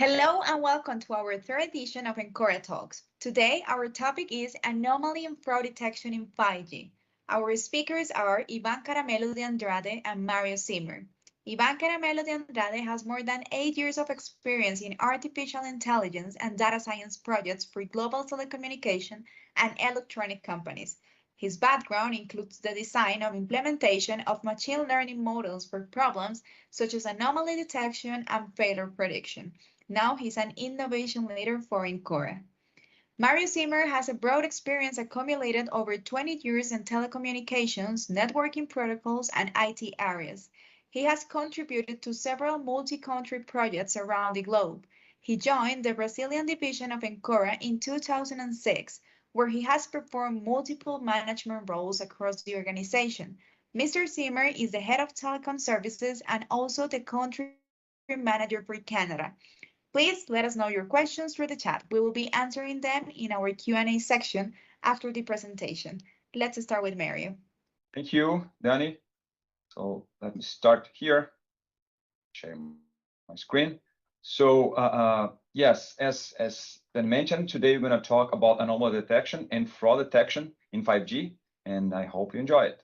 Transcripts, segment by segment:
Hello and welcome to our third edition of Encora Talks. Today, our topic is Anomaly and Fraud Detection in 5G. Our speakers are Ivan Caramelo de Andrade and Mario Zimmer. Ivan Caramelo de Andrade has more than 8 years of experience in artificial intelligence and data science projects for global telecommunication and electronic companies. His background includes the design and implementation of machine learning models for problems such as anomaly detection and failure prediction. Now he's an innovation leader for Encora. Mario Zimmer has a broad experience accumulated over 20 years in telecommunications, networking protocols, and IT areas. He has contributed to several multi-country projects around the globe. He joined the Brazilian division of Encora in 2006, where he has performed multiple management roles across the organization. Mr. Zimmer is the head of Telecom services and also the country manager for Canada. Please let us know your questions through the chat. We will be answering them in our Q&A section after the presentation. Let's start with Mario. Thank you, Danny. So let me start here, share my screen. So yes, as Ben mentioned, today we're going to talk about anomaly detection and fraud detection in 5G, and I hope you enjoy it.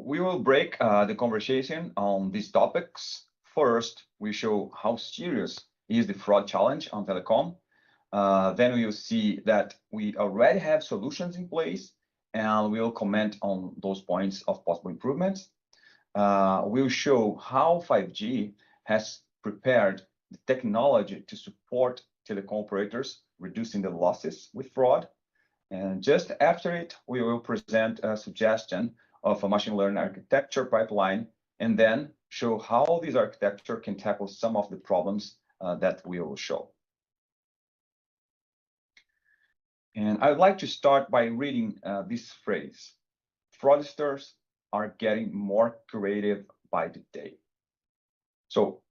We will break the conversation on these topics. First, we show how serious is the fraud challenge on telecom. Then we will see that we already have solutions in place, and we'll comment on those points of possible improvements. We'll show how 5G has prepared the technology to support telecom operators, reducing the losses with fraud. And just after it, we will present a suggestion of a machine learning architecture pipeline, and then show how this architecture can tackle some of the problems that we will show. And I would like to start by reading this phrase: fraudsters are getting more creative by the day. So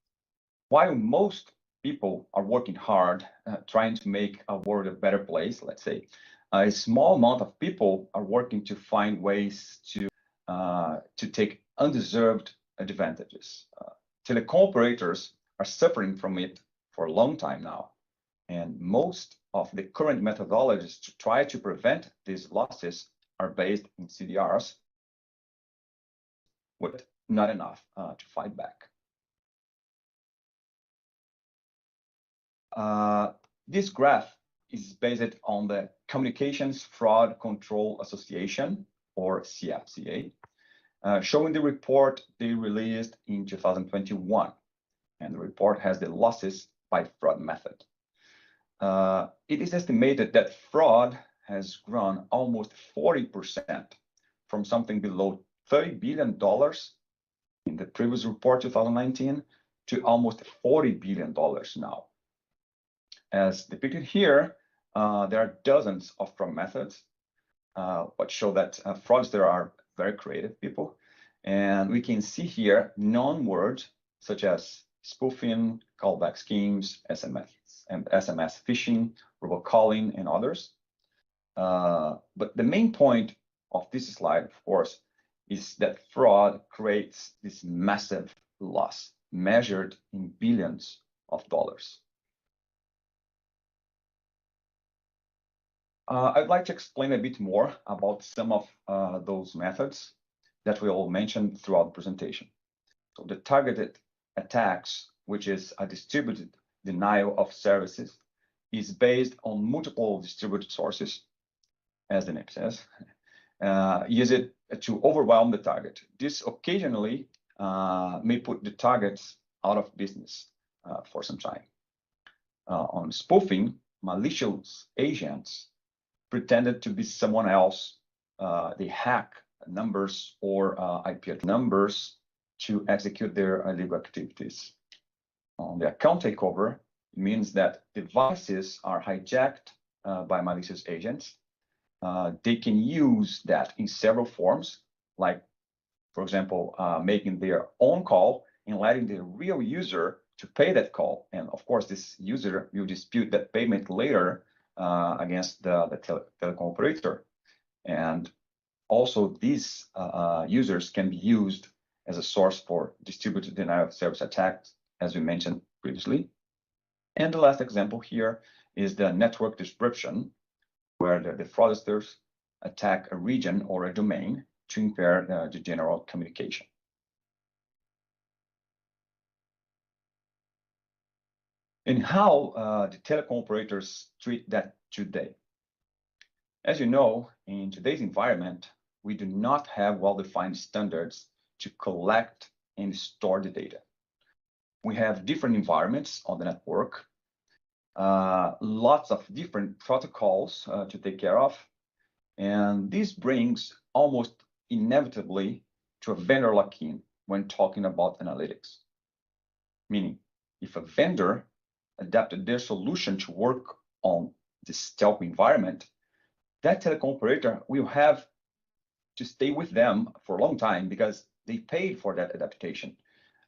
while most people are working hard, trying to make a world a better place, let's say, a small amount of people are working to find ways to take undeserved advantages. Telecom operators are suffering from it for a long time now, and most of the current methodologies to try to prevent these losses are based in CDRs, with not enough to fight back. This graph is based on the Communications Fraud Control Association, or CFCA, showing the report they released in 2021. And the report has the losses by fraud method. It is estimated that fraud has grown almost 40% from something below $30 billion in the previous report, 2019, to almost $40 billion now. As depicted here, there are dozens of fraud methods, but show that fraudsters are very creative people. And we can see here known words such as spoofing, callback schemes, SMS phishing, robocalling, and others. But the main point of this slide, of course, is that fraud creates this massive loss measured in billions of dollars. I'd like to explain a bit more about some of those methods that we all mentioned throughout the presentation. So the targeted attacks, which is a distributed denial of services, is based on multiple distributed sources, as the name says, use it to overwhelm the target. This occasionally may put the targets out of business for some time. On spoofing, malicious agents pretended to be someone else. They hack numbers or IP numbers to execute their illegal activities. On the account takeover, it means that devices are hijacked by malicious agents. They can use that in several forms, like, for example, making their own call and letting the real user to pay that call. And of course, this user will dispute that payment later against the telecom operator. And also, these users can be used as a source for distributed denial of service attacks, as we mentioned previously. And the last example here is the network disruption, where the fraudsters attack a region or a domain to impair the general communication. And how the telecom operators treat that today. As you know, in today's environment, we do not have well-defined standards to collect and store the data. We have different environments on the network, lots of different protocols to take care of, and this brings almost inevitably to a vendor lock-in when talking about analytics. Meaning, if a vendor adapted their solution to work on this telco environment, that telecom operator will have to stay with them for a long time because they paid for that adaptation.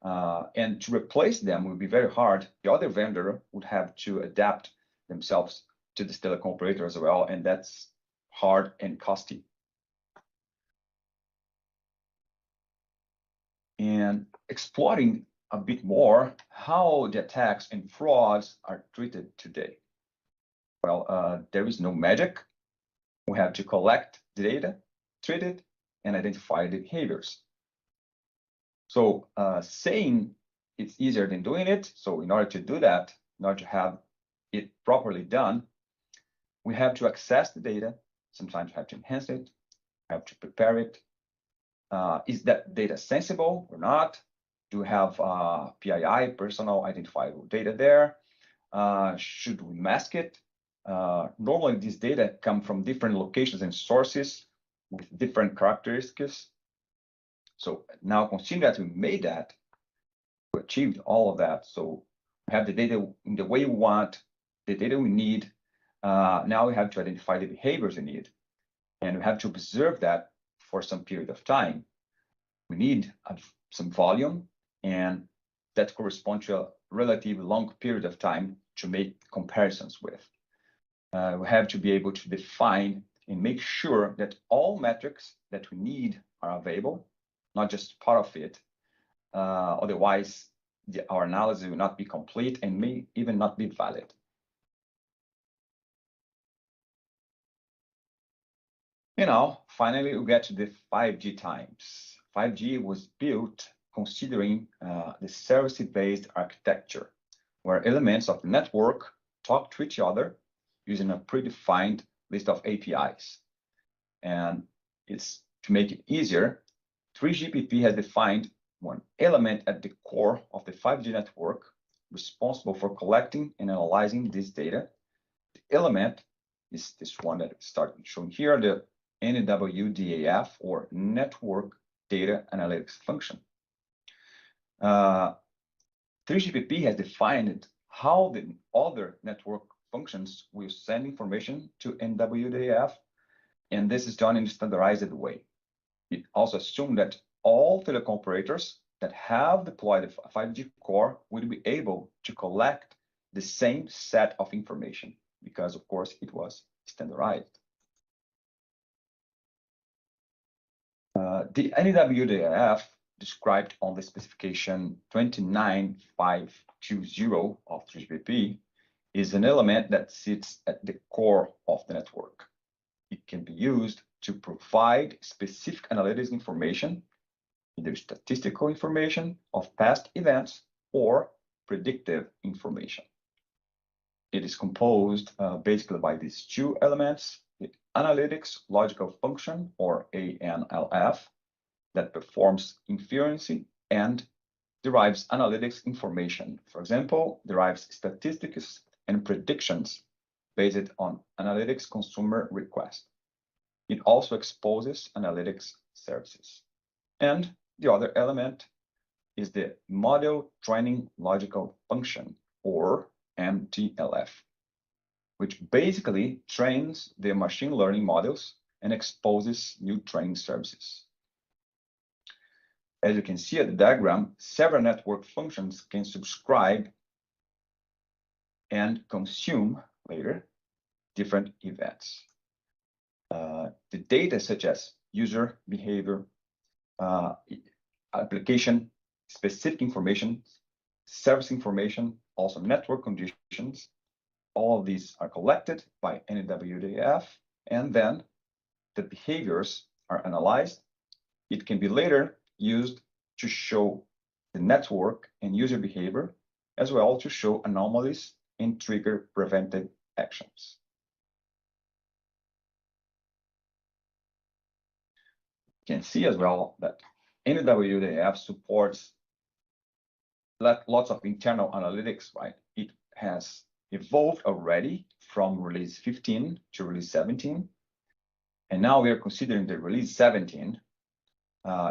And to replace them will be very hard. The other vendor would have to adapt themselves to this telecom operator as well, and that's hard and costly. And exploring a bit more how the attacks and frauds are treated today. Well, there is no magic. We have to collect the data, treat it, and identify the behaviors. So saying it's easier than doing it. So in order to do that, in order to have it properly done, we have to access the data. Sometimes we have to enhance it, have to prepare it. Is that data sensible or not? Do we have PII, personal identifiable data there? Should we mask it? Normally, this data come from different locations and sources with different characteristics. So now consider that we made that, we achieved all of that. So we have the data in the way we want, the data we need. Now we have to identify the behaviors we need, and we have to observe that for some period of time. We need some volume, and that corresponds to a relatively long period of time to make comparisons with. We have to be able to define and make sure that all metrics that we need are available, not just part of it. Otherwise, our analysis will not be complete and may even not be valid. You know, finally, we get to the 5G times. 5G was built considering the service-based architecture, where elements of the network talk to each other using a predefined list of APIs. And it's to make it easier, 3GPP has defined one element at the core of the 5G network responsible for collecting and analyzing this data. The element is this one that started showing here, the NWDAF, or Network Data Analytics Function. 3GPP has defined how the other network functions will send information to NWDAF, and this is done in a standardized way. It also assumes that all telecom operators that have deployed a 5G core will be able to collect the same set of information because, of course, it was standardized. The NWDAF described on the specification 29520 of 3GPP is an element that sits at the core of the network. It can be used to provide specific analytics information, either statistical information of past events or predictive information. It is composed basically by these two elements, the analytics logical function, or ANLF, that performs inference and derives analytics information. For example, derives statistics and predictions based on analytics consumer request. It also exposes analytics services. And the other element is the model training logical function, or MTLF, which basically trains the machine learning models and exposes new training services. As you can see at the diagram, several network functions can subscribe and consume later different events. The data such as user behavior, application specific information, service information, also network conditions. All of these are collected by NWDAF, and then the behaviors are analyzed. It can be later used to show the network and user behavior, as well to show anomalies and trigger preventive actions. You can see as well that NWDAF supports lots of internal analytics, right? It has evolved already from release 15 to release 17. And now we are considering the release 17.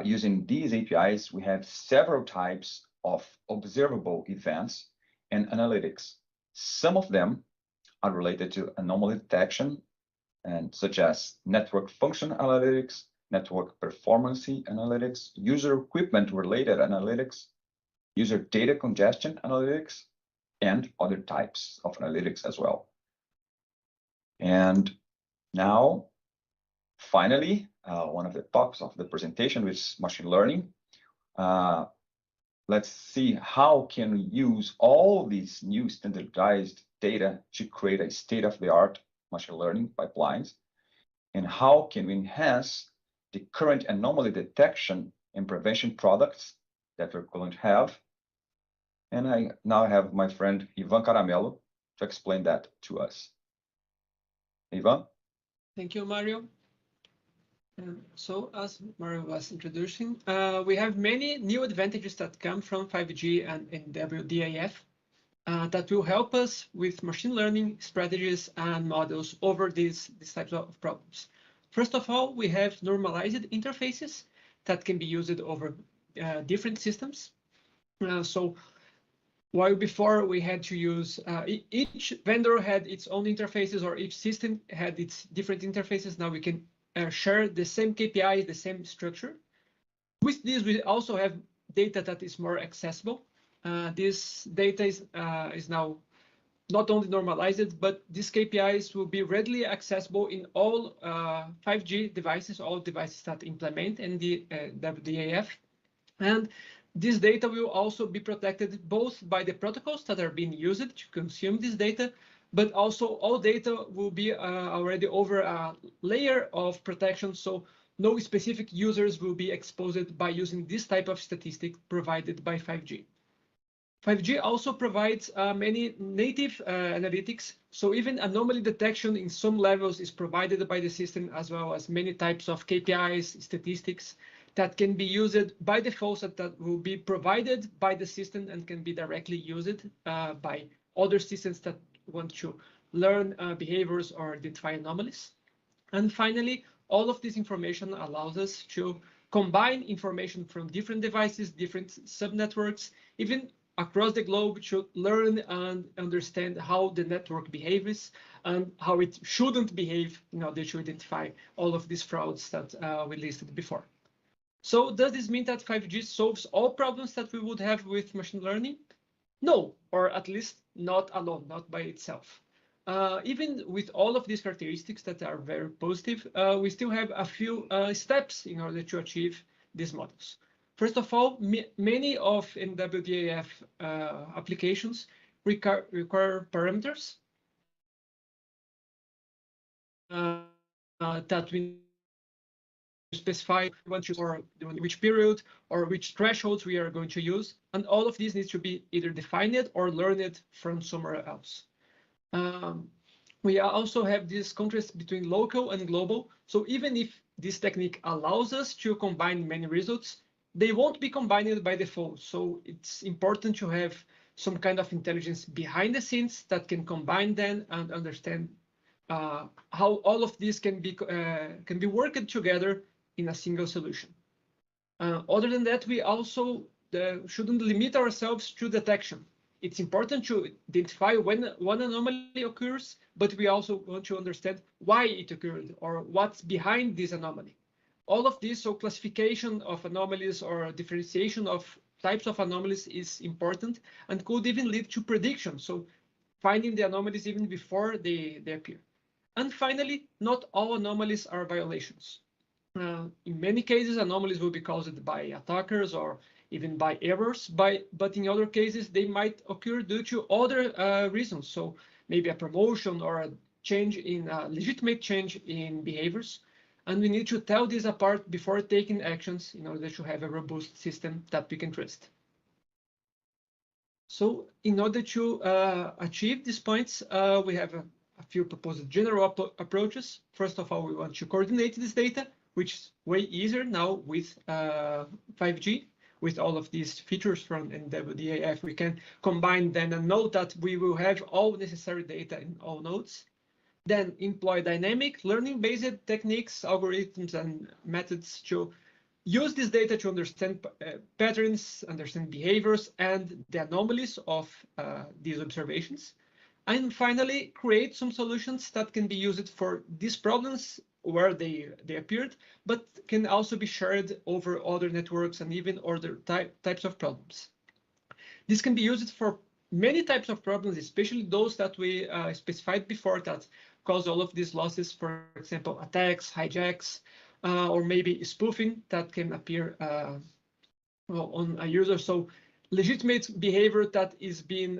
Using these APIs, we have several types of observable events and analytics. Some of them are related to anomaly detection, and such as network function analytics, network performance analytics, user equipment related analytics, user data congestion analytics, and other types of analytics as well. And now, finally, one of the talks of the presentation is machine learning. Let's see how can we use all these new standardized data to create a state-of-the-art machine learning pipelines, and how can we enhance the current anomaly detection and prevention products that we're going to have. And I now have my friend Ivan Caramello to explain that to us. Ivan? Thank you, Mario. So as Mario was introducing, we have many new advantages that come from 5G and NWDAF that will help us with machine learning strategies and models over these types of problems. First of all, we have normalized interfaces that can be used over different systems. So while before we had to use, each vendor had its own interfaces, or each system had its different interfaces, now we can share the same KPIs, the same structure. With this, we also have data that is more accessible. This data is now not only normalized, but these KPIs will be readily accessible in all 5G devices, all devices that implement NWDAF. And this data will also be protected both by the protocols that are being used to consume this data, but also all data will be already over a layer of protection, so no specific users will be exposed by using this type of statistic provided by 5G. 5G also provides many native analytics, so even anomaly detection in some levels is provided by the system, as well as many types of KPIs, statistics that can be used by default, that will be provided by the system and can be directly used by other systems that want to learn behaviors or identify anomalies. And finally, all of this information allows us to combine information from different devices, different subnetworks, even across the globe, to learn and understand how the network behaves and how it shouldn't behave in order to identify all of these frauds that we listed before. So does this mean that 5G solves all problems that we would have with machine learning? No, or at least not alone, not by itself. Even with all of these characteristics that are very positive, we still have a few steps in order to achieve these models. First of all, many of NWDAF applications require parameters that we specify or which period or which thresholds we are going to use, and all of these needs to be either defined or learned from somewhere else. We also have this contrast between local and global. So even if this technique allows us to combine many results, they won't be combined by default. So it's important to have some kind of intelligence behind the scenes that can combine them and understand how all of these can be worked together in a single solution. Other than that, we also shouldn't limit ourselves to detection. It's important to identify when one anomaly occurs, but we also want to understand why it occurred or what's behind this anomaly. All of this, so classification of anomalies or differentiation of types of anomalies is important and could even lead to prediction. So finding the anomalies even before they appear. And finally, not all anomalies are violations. In many cases, anomalies will be caused by attackers or even by errors, but in other cases, they might occur due to other reasons. So maybe a promotion or a change in legitimate change in behaviors. And we need to tell this apart before taking actions in order to have a robust system that we can trust. So in order to achieve these points, we have a few proposed general approaches. First of all, we want to coordinate this data, which is way easier now with 5G. With all of these features from NWDAF, we can combine them and know that we will have all necessary data in all nodes. Then employ dynamic learning-based techniques, algorithms, and methods to use this data to understand patterns, understand behaviors, and the anomalies of these observations. And finally, create some solutions that can be used for these problems where they appeared, but can also be shared over other networks and even other types of problems. This can be used for many types of problems, especially those that we specified before that cause all of these losses, for example, attacks, hijacks, or maybe spoofing that can appear on a user. So legitimate behavior that is being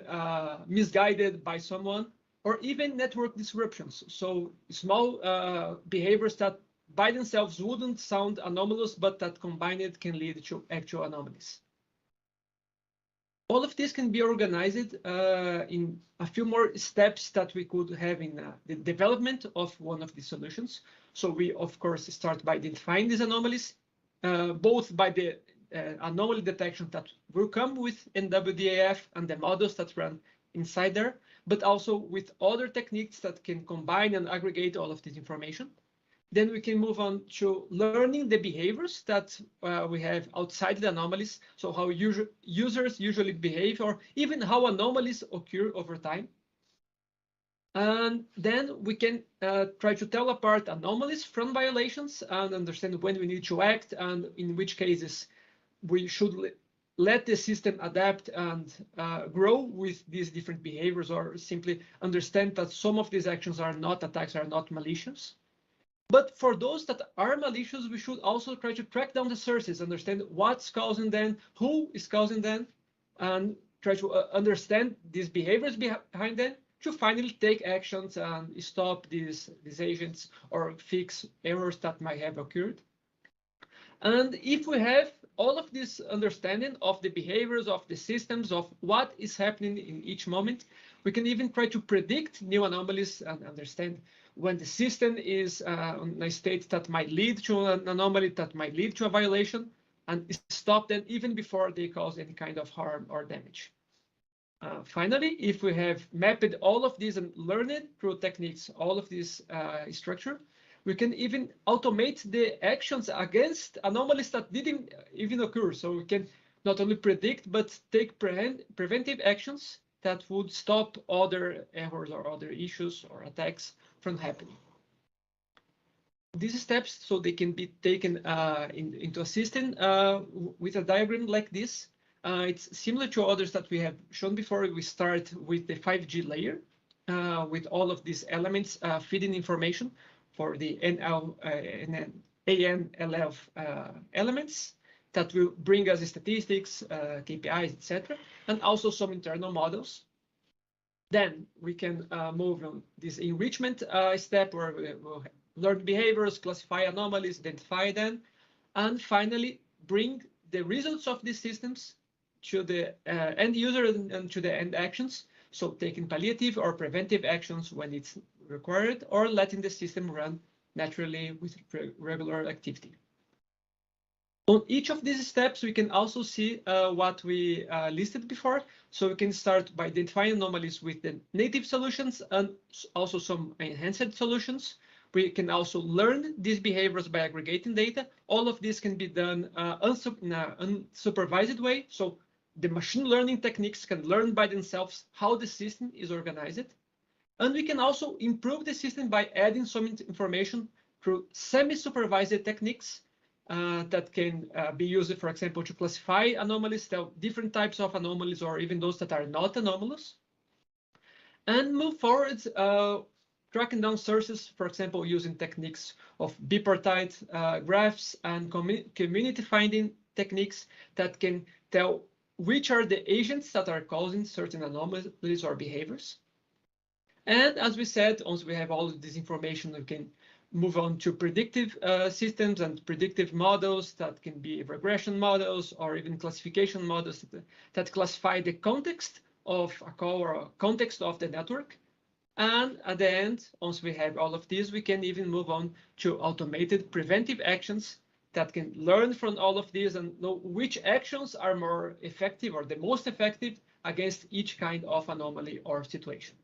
misguided by someone, or even network disruptions. So small behaviors that by themselves wouldn't sound anomalous, but that combined can lead to actual anomalies. All of this can be organized in a few more steps that we could have in the development of one of these solutions. So we, of course, start by identifying these anomalies, both by the anomaly detection that will come with NWDAF and the models that run inside there, but also with other techniques that can combine and aggregate all of this information. Then we can move on to learning the behaviors that we have outside the anomalies. So how users usually behave, or even how anomalies occur over time. And then we can try to tell apart anomalies from violations and understand when we need to act and in which cases we should let the system adapt and grow with these different behaviors, or simply understand that some of these actions are not attacks, are not malicious. But for those that are malicious, we should also try to track down the sources, understand what's causing them, who is causing them, and try to understand these behaviors behind them to finally take actions and stop these agents or fix errors that might have occurred. And if we have all of this understanding of the behaviors of the systems, of what is happening in each moment, we can even try to predict new anomalies and understand when the system is in a state that might lead to an anomaly, that might lead to a violation, and stop them even before they cause any kind of harm or damage. Finally, if we have mapped all of these and learned through techniques, all of this structure, we can even automate the actions against anomalies that didn't even occur. So we can not only predict, but take preventive actions that would stop other errors or other issues or attacks from happening. These steps, so they can be taken into a system with a diagram like this. It's similar to others that we have shown before. We start with the 5G layer with all of these elements feeding information for the ANLF elements that will bring us statistics, KPIs, etc., and also some internal models. Then we can move on this enrichment step where we will learn behaviors, classify anomalies, identify them, and finally bring the results of these systems to the end user and to the end actions. So taking palliative or preventive actions when it's required, or letting the system run naturally with regular activity. On each of these steps, we can also see what we listed before. So we can start by identifying anomalies with the native solutions and also some enhanced solutions. We can also learn these behaviors by aggregating data. All of this can be done in an unsupervised way. So the machine learning techniques can learn by themselves how the system is organized. And we can also improve the system by adding some information through semi-supervised techniques that can be used, for example, to classify anomalies, tell different types of anomalies, or even those that are not anomalous. And move forward tracking down sources, for example, using techniques of bipartite graphs and community finding techniques that can tell which are the agents that are causing certain anomalies or behaviors. And as we said, once we have all of this information, we can move on to predictive systems and predictive models that can be regression models or even classification models that classify the context of a call or a context of the network. And at the end, once we have all of these, we can even move on to automated preventive actions that can learn from all of these and know which actions are more effective or the most effective against each kind of anomaly or situation.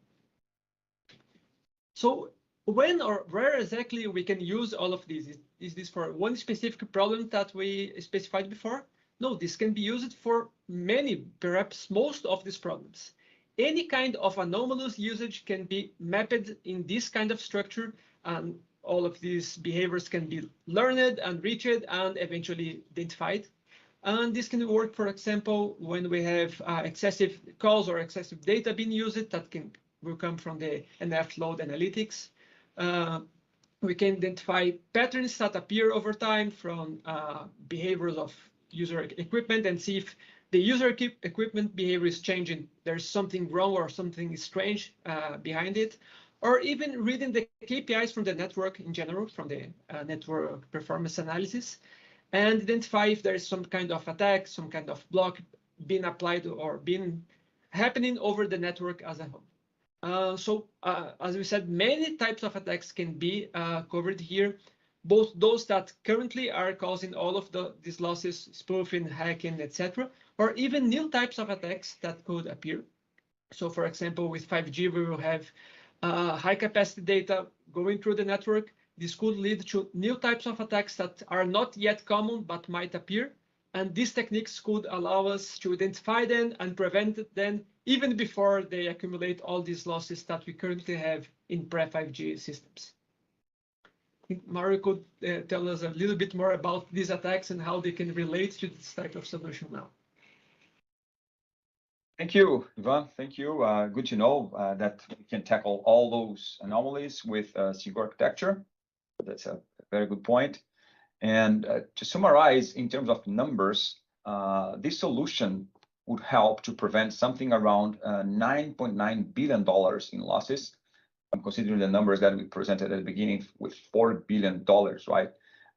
So when or where exactly we can use all of these? Is this for one specific problem that we specified before? No, this can be used for many, perhaps most of these problems. Any kind of anomalous usage can be mapped in this kind of structure, and all of these behaviors can be learned and reached and eventually identified. And this can work, for example, when we have excessive calls or excessive data being used that will come from the NF load analytics. We can identify patterns that appear over time from behaviors of user equipment and see if the user equipment behavior is changing. There's something wrong or something strange behind it, or even reading the KPIs from the network in general, from the network performance analysis, and identify if there is some kind of attack, some kind of block being applied or being happening over the network as a whole. As we said, many types of attacks can be covered here, both those that currently are causing all of these losses, spoofing, hacking, etc., or even new types of attacks that could appear. So for example, with 5G, we will have high capacity data going through the network. This could lead to new types of attacks that are not yet common but might appear. And these techniques could allow us to identify them and prevent them even before they accumulate all these losses that we currently have in pre-5G systems. I think Mario could tell us a little bit more about these attacks and how they can relate to this type of solution now. Thank you, Ivan. Thank you. Good to know that we can tackle all those anomalies with single architecture. That's a very good point. And to summarize, in terms of numbers, this solution would help to prevent something around $9.9 billion in losses. I'm considering the numbers that we presented at the beginning with $4 billion, right,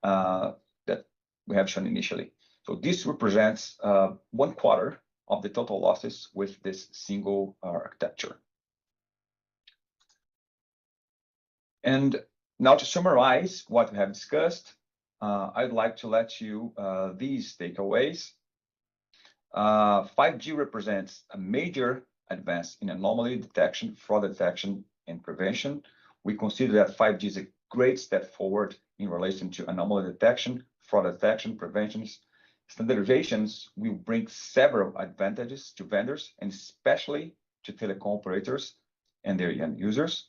that we have shown initially. So this represents 1/4 of the total losses with this single architecture. And now to summarize what we have discussed, I'd like to let you these takeaways. 5G represents a major advance in anomaly detection, fraud detection, and prevention. We consider that 5G is a great step forward in relation to anomaly detection, fraud detection, preventions. Standardizations will bring several advantages to vendors and especially to telecom operators and their end users.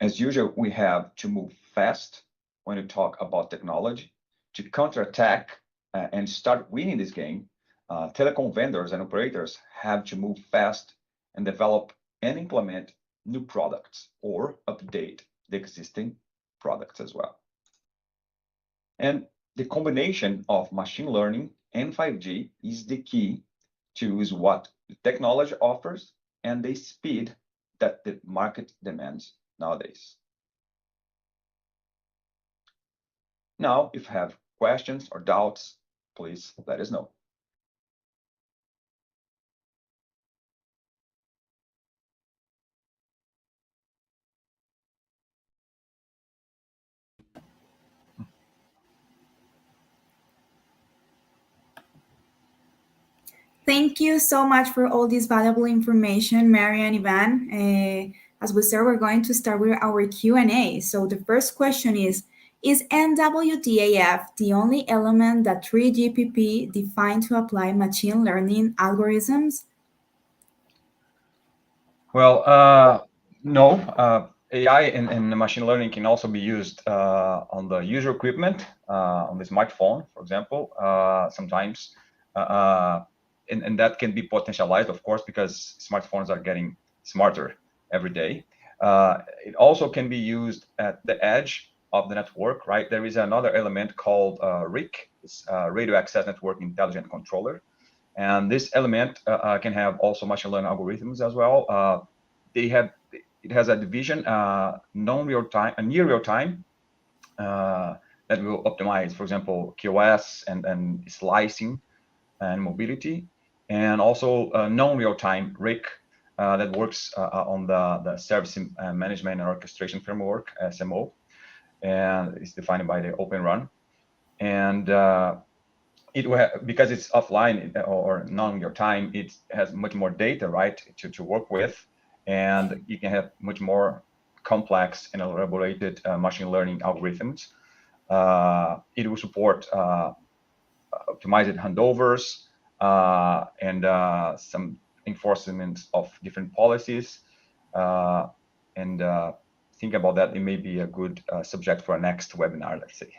As usual, we have to move fast when we talk about technology to counterattack and start winning this game. Telecom vendors and operators have to move fast and develop and implement new products or update the existing products as well. And the combination of machine learning and 5G is the key to use what the technology offers and the speed that the market demands nowadays. Now, if you have questions or doubts, please let us know. Thank you so much for all this valuable information, Mary and Ivan. As we said, we're going to start with our Q&A. So the first question is NWDAF the only element that 3GPP defined to apply machine learning algorithms? Well, no. AI and machine learning can also be used on the user equipment, on the smartphone, for example, sometimes. And that can be potentialized, of course, because smartphones are getting smarter every day. It also can be used at the edge of the network, right? There is another element called RIC, it's Radio Access Network Intelligent Controller. And this element can have also machine learning algorithms as well. It has a division, non-real time, near real time, that will optimize, for example, QoS and slicing and mobility, and also non-real time RIC that works on the service management and orchestration framework, SMO, and is defined by the Open Run. And it will have, because it's offline or non-real time, it has much more data, right, to work with, and you can have much more complex and elaborated machine learning algorithms. It will support optimized handovers and some enforcement of different policies. And think about that. It may be a good subject for a next webinar, let's say.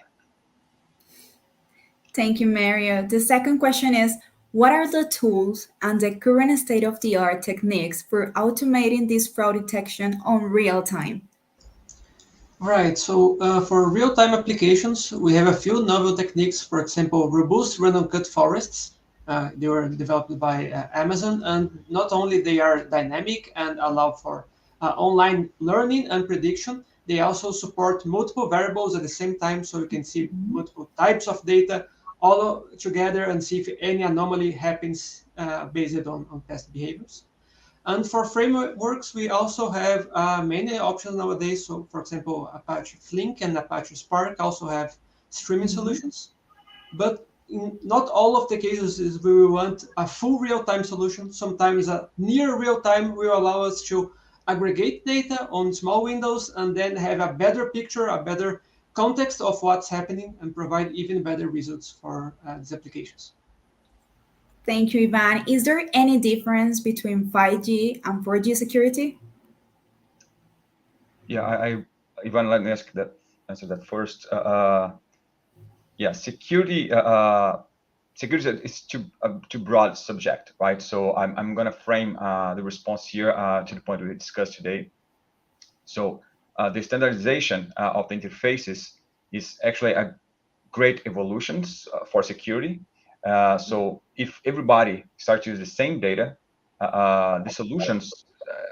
Thank you, Mario. The second question is, what are the tools and the current state-of-the-art techniques for automating this fraud detection on real time? Right, so for real-time applications, we have a few novel techniques. For example, robust random cut forests. They were developed by Amazon, and not only they are dynamic and allow for online learning and prediction, they also support multiple variables at the same time, so you can see multiple types of data all together and see if any anomaly happens based on past behaviors. And for frameworks, we also have many options nowadays. So, for example, Apache Flink and Apache Spark also have streaming solutions. But in not all of the cases is we want a full real-time solution. Sometimes a near real-time will allow us to aggregate data on small windows and then have a better picture, a better context of what's happening, and provide even better results for these applications. Thank you, Ivan. Is there any difference between 5G and 4G security? Yeah, Ivan, let me answer that first. Yeah, security. Security is too broad subject, right? So I'm going to frame the response here to the point we discussed today. So the standardization of the interfaces is actually a great evolution for security. So if everybody starts to use the same data, the solutions,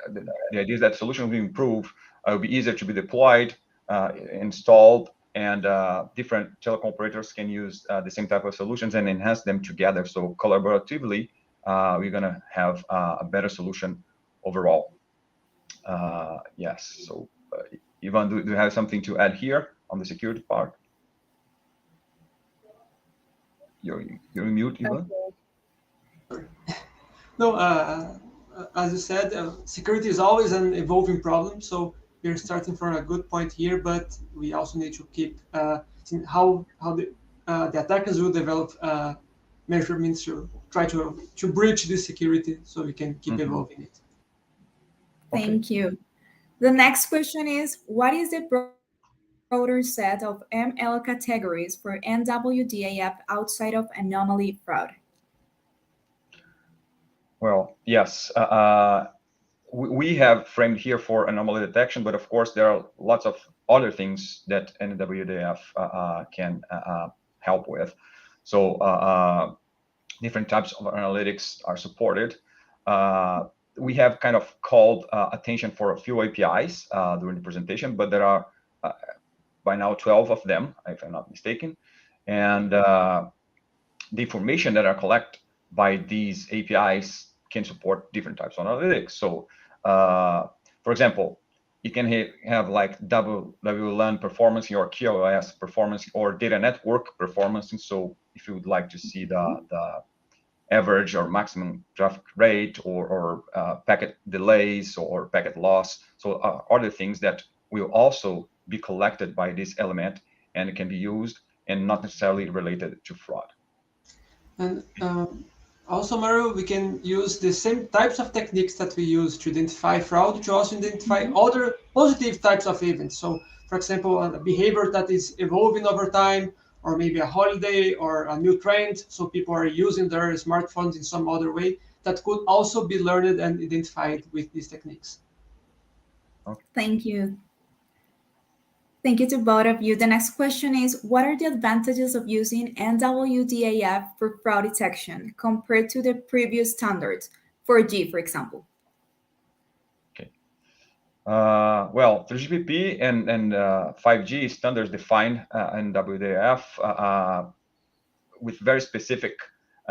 the idea is that solutions will improve, will be easier to be deployed, installed, and different telecom operators can use the same type of solutions and enhance them together. So collaboratively, we're going to have a better solution overall. Yes. So Ivan, do you have something to add here on the security part? You're mute, Ivan. Okay. No, as you said, security is always an evolving problem. So we're starting from a good point here, but we also need to keep seeing how the attackers will develop measurements to try to breach this security, so we can keep evolving it. Thank you. The next question is, what is the broader set of ML categories for NWDAF outside of anomaly fraud? Well, yes. We have framed here for anomaly detection, but of course there are lots of other things that NWDAF can help with. So different types of analytics are supported. We have kind of called attention for a few APIs during the presentation, but there are by now 12 of them, if I'm not mistaken. And the information that are collected by these APIs can support different types of analytics. So, for example, you can have like WLAN performance, your QoS performance, or data network performance. And so, if you would like to see the average or maximum traffic rate, or packet delays or packet loss, so other things that will also be collected by this element and it can be used and not necessarily related to fraud. And also, Mario, we can use the same types of techniques that we use to identify fraud to also identify other positive types of events. So, for example, a behavior that is evolving over time, or maybe a holiday or a new trend, so people are using their smartphones in some other way, that could also be learned and identified with these techniques. Okay. Thank you. Thank you to both of you. The next question is, what are the advantages of using NWDAF for fraud detection compared to the previous standards, 4G, for example? Okay. Well, 3GPP and 5G standards define NWDAF with very specific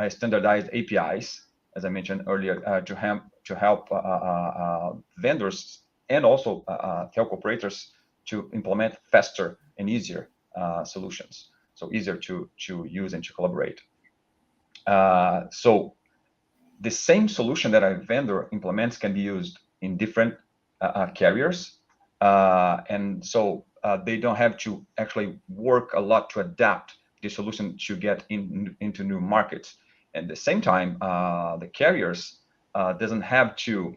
standardized APIs, as I mentioned earlier, to help vendors and also telco operators to implement faster and easier solutions, so easier to use and to collaborate. So the same solution that a vendor implements can be used in different carriers, and so they don't have to actually work a lot to adapt the solution to get into new markets. At the same time, the carriers doesn't have to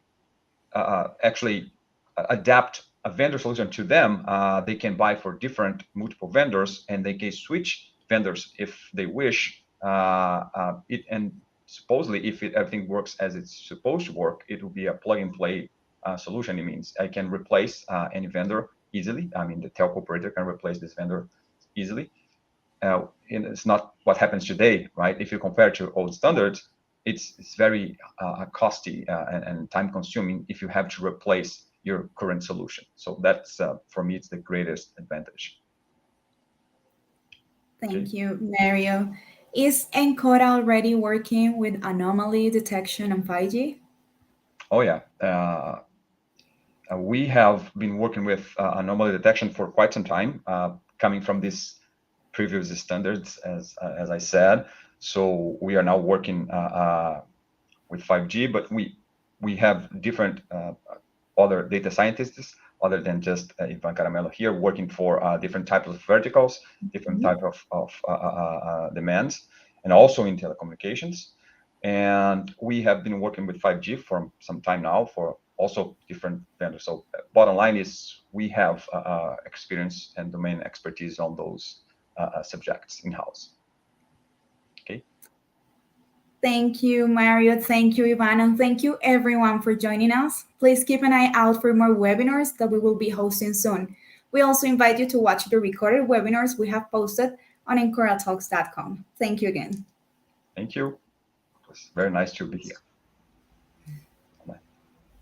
actually adapt a vendor solution to them. They can buy for multiple vendors, and they can switch vendors if they wish. And supposedly, if everything works as it's supposed to work, it will be a plug-and-play solution. It means I can replace any vendor easily. I mean, the telco operator can replace this vendor easily. And it's not what happens today, right? If you compare to old standards, it's very costly and time-consuming if you have to replace your current solution. So that's, for me, it's the greatest advantage. Thank you, Mario. Is Encora already working with anomaly detection on 5G? Oh, yeah. We have been working with anomaly detection for quite some time, coming from these previous standards, as I said. So we are now working with 5G, but we have different other data scientists other than just Ivan Caramelo here, working for different types of verticals, different type of demands, and also in telecommunications. And we have been working with 5G for some time now for also different vendors. So bottom line is we have experience and domain expertise on those subjects in-house. Okay. Thank you, Mario. Thank you, Ivan. And thank you, everyone, for joining us. Please keep an eye out for more webinars that we will be hosting soon. We also invite you to watch the recorded webinars we have posted on EncoraTalks.com. Thank you again. Thank you. It was very nice to be here.